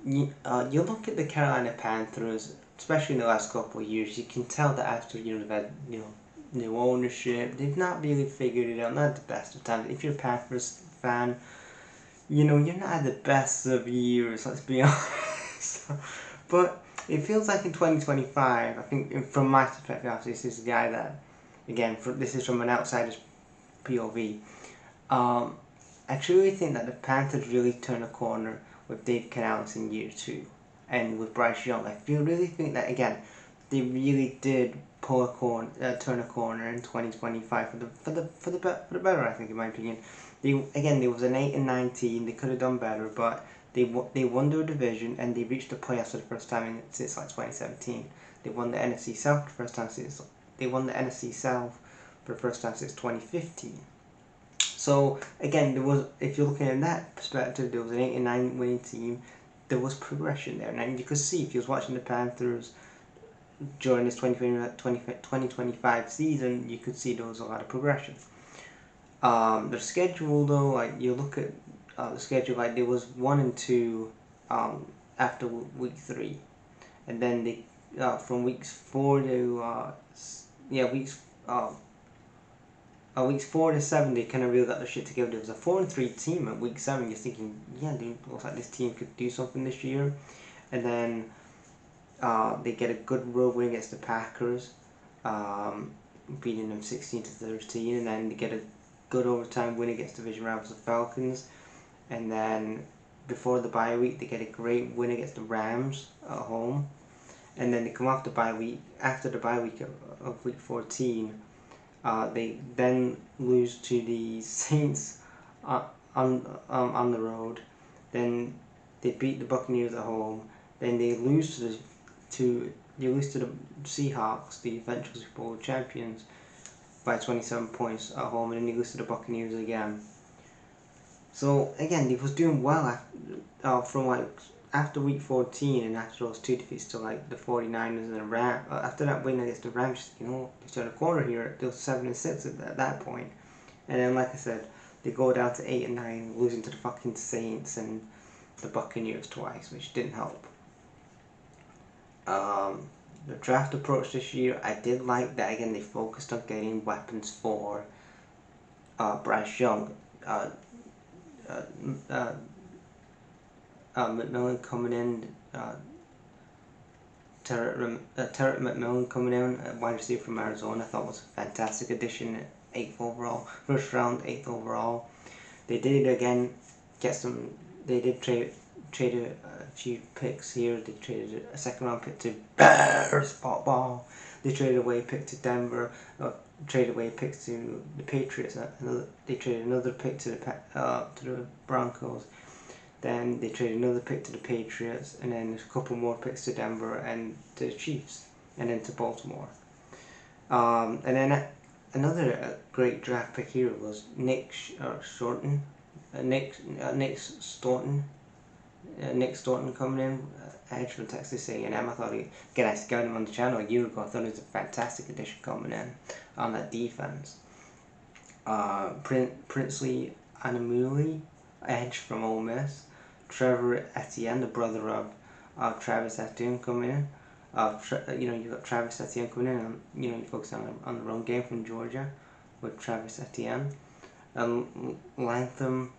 you look at the Carolina Panthers, especially in the last couple of years, you can tell that after they've had new ownership, they've not really figured it out. Not at the best of times. If you're a Panthers fan, you're not at the best of years. Let's be honest. But it feels like in 2025, I think from my perspective, obviously, this is a guy that, again, this is from an outsider's POV. Um, I truly think that the Panthers really turned a corner with Dave Canales in year two, and with Bryce Young. I really think that again, they really did pull a corner, turn a corner in 2025 for the better. I think, in my opinion, there was an 8-9 team. They could have done better, but they won their division and they reached the playoffs for the first time since like 2017. They won the NFC South for the first time since they won the NFC South for the first time since 2015. So again, if you're looking at that perspective, there was an 8-9 winning team. There was progression there, and you could see if you was watching the Panthers during this 2025 season, you could see there was a lot of progression. The schedule though, like you look at the schedule, like there was 1-2 after week 3, and then they from weeks 4 to weeks 4 to 7, they kind of really got their shit together. There was a 4-3 team at week 7. You're thinking, yeah, dude, looks like this team could do something this year. And then they get a good road win against the Packers, beating them 16-13, and then they get a good overtime win against division rivals the Falcons. And then before the bye week, they get a great win against the Rams at home. And then they come off the bye week after the bye week of week 14. They then lose to the Saints on the road. Then they beat the Buccaneers at home. Then they lose to the Seahawks, the eventual Super Bowl champions, by 27 points at home, and then they lose to the Buccaneers again. So again, they was doing well from like after week 14 and after those two defeats to like the 49ers and the Rams. After that win against the Rams, they turned a corner here. They were 7-6 at that point. And then, like I said, they go down to 8-9, losing to the fucking Saints and the Buccaneers twice, which didn't help. The draft approach this year, I did like that. Again, they focused on getting weapons for Bryce Young. McMillan coming in, Terrell McMillan coming in, wide receiver from Arizona, I thought was a fantastic addition. 8th overall, first round, 8th overall. They did again get some. They did trade a few picks here. They traded a second round pick to Bears football. They traded away a pick to Denver. Traded away picks to the Patriots. They traded another pick to the Broncos. Then they traded another pick to the Patriots, and then a couple more picks to Denver and to the Chiefs, and then to Baltimore. And then another great draft pick here was Nick Staunton. Nick Staunton coming in, edge from Texas A&M. I thought I scouted him on the channel a year ago. I thought he was a fantastic addition coming in on that defense. Princely Anamuli, edge from Ole Miss. Trevor Etienne, the brother of Travis Etienne, coming in. You got Travis Etienne coming in, and you focus on the run game from Georgia with Travis Etienne. Latham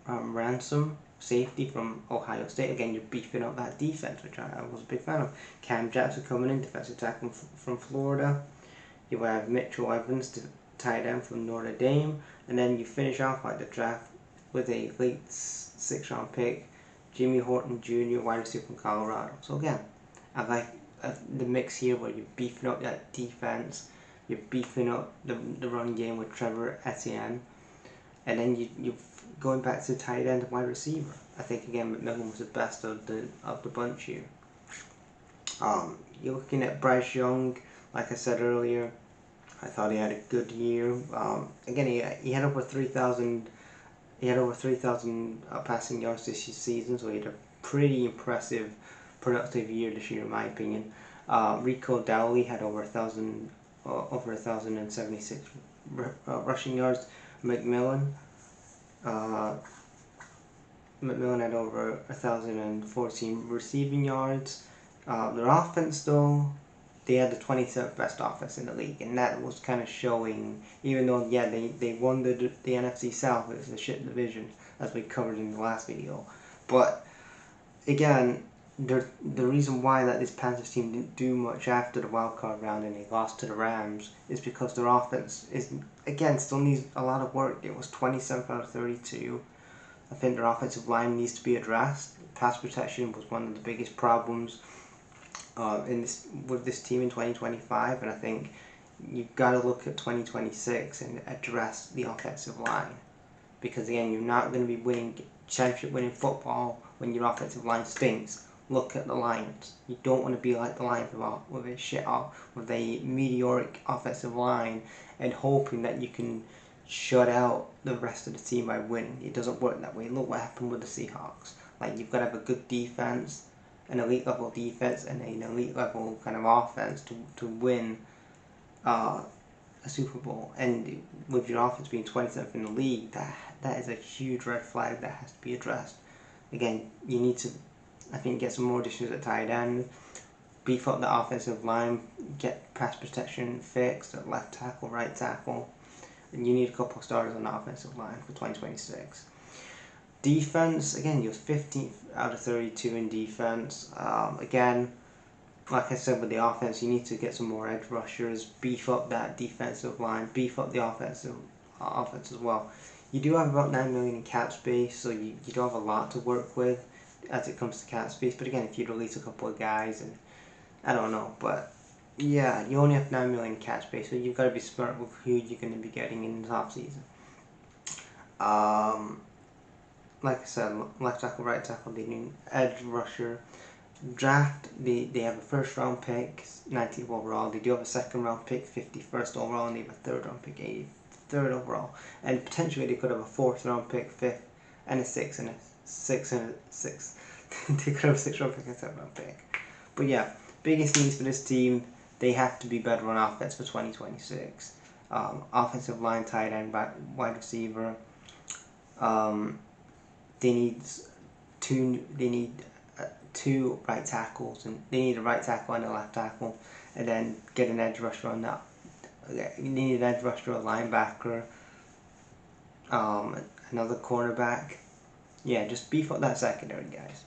Ransom, safety from Ohio State. Again, you're beefing up that defense, which I was a big fan of. Cam Jackson coming in, defensive tackle from Florida. You have Mitchell Evans, tight end from Notre Dame, and then you finish off like the draft with a late 6th round pick, Jimmy Horton Jr., wide receiver from Colorado. So again, I like the mix here where you're beefing up that defense, you're beefing up the run game with Trevor Etienne, and then you're going back to tight end and wide receiver. I think again McMillan was the best of the bunch here. You're looking at Bryce Young, like I said earlier. I thought he had a good year. Again, he had over 3,000. He had over 3,000 passing yards this season, so he had a pretty impressive, productive year this year, in my opinion. Rico Dowley had over 1,076 rushing yards. McMillan McMillan had over 1,014 receiving yards. Their offense, though, they had the 27th best offense in the league, and that was kind of showing. Even though, yeah, they won the NFC South, it was a shit division, as we covered in the last video. But again, the reason why that this Panthers team didn't do much after the wild card round and they lost to the Rams is because their offense is, again, still needs a lot of work. It was 27 out of 32. I think their offensive line needs to be addressed. Pass protection was one of the biggest problems with this team in 2025, and I think you've got to look at 2026 and address the offensive line, because again, you're not going to be winning championship winning football when your offensive line stinks. Look at the Lions. You don't want to be like the Lions with a with a meteoric offensive line and hoping that you can shut out the rest of the team by winning. It doesn't work that way. Look what happened with the Seahawks. Like, you've got to have a good defense, an elite level defense, and an elite level kind of offense to win a Super Bowl. And with your offense being 27th in the league, that is a huge red flag that has to be addressed. Again, you need to, I think, get some more additions at tight end, beef up the offensive line, get pass protection fixed at left tackle, right tackle, and you need a couple of starters on the offensive line for 2026. Defense, again, you're 15th out of 32 in defense. Again, like I said with the offense, you need to get some more edge rushers, beef up that defensive line, beef up the offense as well. You do have about $9 million in cap space, so you do have a lot to work with as it comes to cap space. But again, if you release a couple of guys, and I don't know, but yeah, you only have $9 million in cap space, so you've got to be smart with who you're going to be getting in the offseason. Like I said, left tackle, right tackle, they need edge rusher. Draft, they have a first round pick, 19th overall. They do have a second round pick, 51st overall, and they have a third round pick, 83rd overall. And potentially they could have a fourth round pick, fifth, and a sixth, and a sixth, and a sixth. They could have a sixth round pick and a seventh round pick. But yeah, biggest needs for this team, they have to be better on offense for 2026. Offensive line, tight end, wide receiver. They need two right tackles, and they need a right tackle and a left tackle, and then get an edge rusher on that. You need an edge rusher, a linebacker, another cornerback. Yeah, just beef up that secondary, guys.